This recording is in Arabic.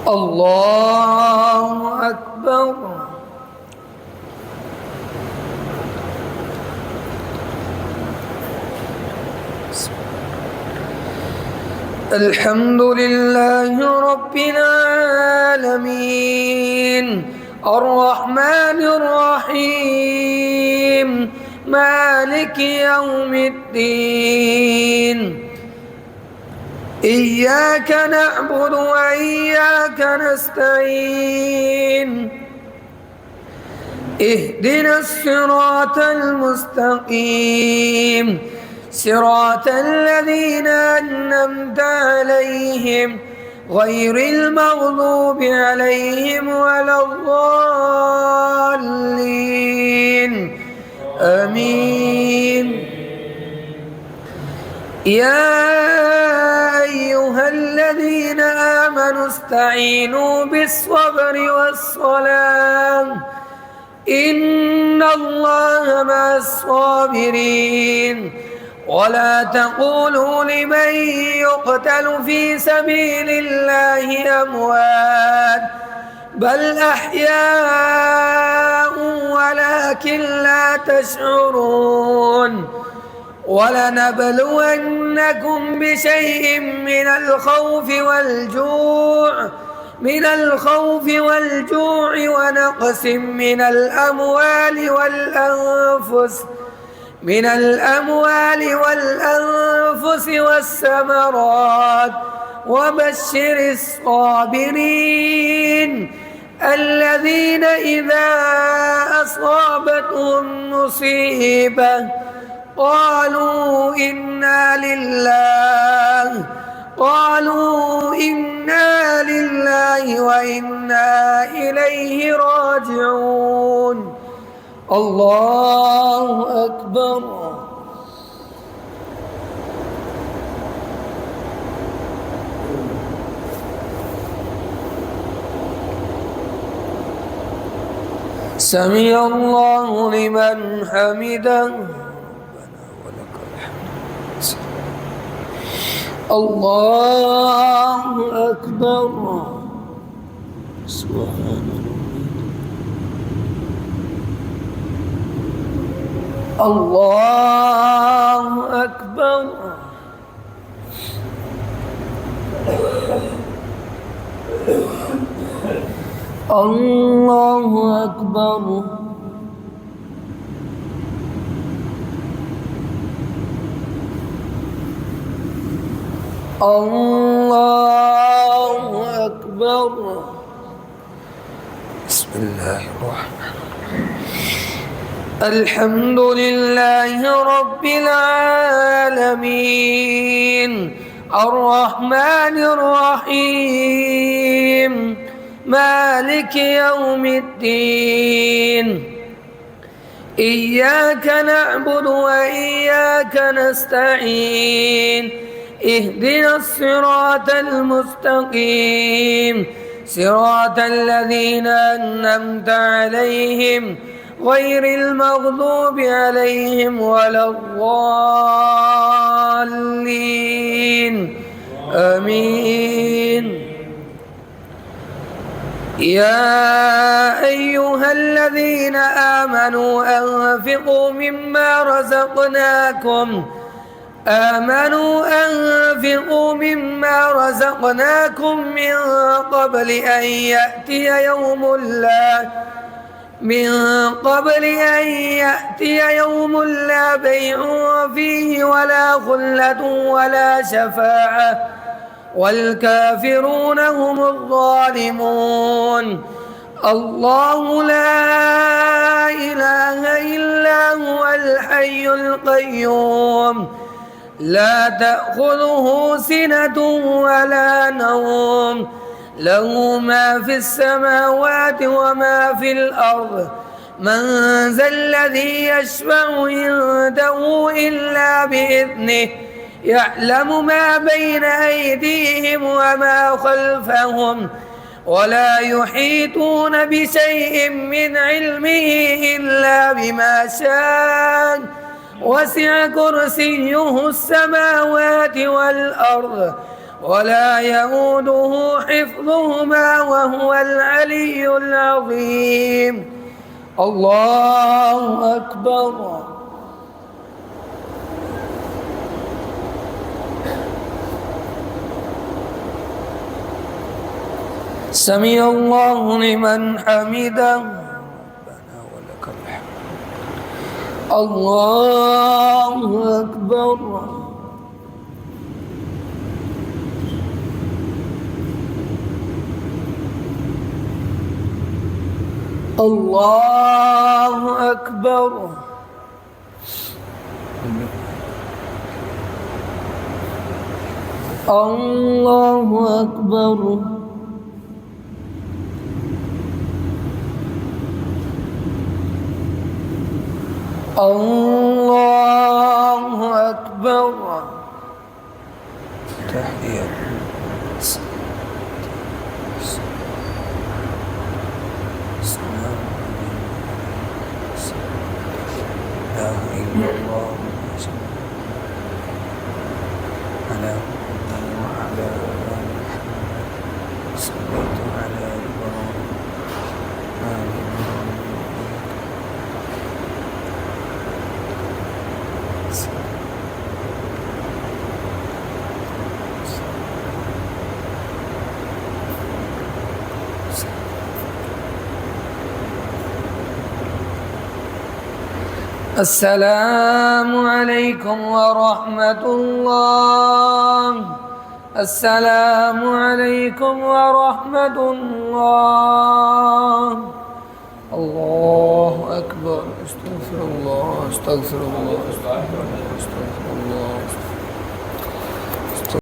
الله أكبر. الحمد لله رب العالمين الرحمن الرحيم مالك يوم الدين إياك نعبد وإياك نستعين اهدنا الصراط المستقيم صراط الذين أنعمت عليهم غير المغضوب عليهم ولا الضالين آمين. يا أيها الذين آمنوا استعينوا بالصبر والصلاة إن الله مع الصابرين ولا تقولوا لمن يقتل في سبيل الله أموات بل أحياء ولكن لا تشعرون ولنبلونكم بشيء من الخوف والجوع ونقص من الأموال والأنفس والثمرات وبشر الصابرين الذين إذا أصابتهم مصيبة قالوا إنا لله وإنا إليه راجعون. الله أكبر. سمع الله لمن حمده الله أكبر. سبحان الله أكبر. الله أكبر. الله أكبر. بسم الله الرحمن الرحيم. الحمد لله رب العالمين الرحمن الرحيم مالك يوم الدين إياك نعبد وإياك نستعين اهدنا الصراط المستقيم صراط الذين أنعمت عليهم غير المغضوب عليهم ولا الضالين آمين. يا أيها الذين آمنوا أنفقوا مما رزقناكم من قبل أن يأتي يوم لا بيع فيه ولا خلة ولا شفاعة والكافرون هم الظالمون. الله لا إله إلا هو الحي القيوم لا تأخذه سنة ولا نوم له ما في السماوات وما في الأرض من ذا الذي يشفع عنده إلا بإذنه يعلم ما بين أيديهم وما خلفهم ولا يحيطون بشيء من علمه إلا بما شاء وسع كرسيه السماوات والأرض ولا يؤوده حفظهما وهو العلي العظيم. الله أكبر. سمع الله لمن حمده ربنا ولك الحمد. الله أكبر. الله أكبر. الله أكبر. الله أكبر. تحية لا إله إلا الله على وعلى آل محمد صليت على إبراهيم آل إبراهيم. السلام عليكم ورحمة الله. السلام عليكم ورحمة الله. الله أكبر. استغفر الله استغفر الله استغفر الله.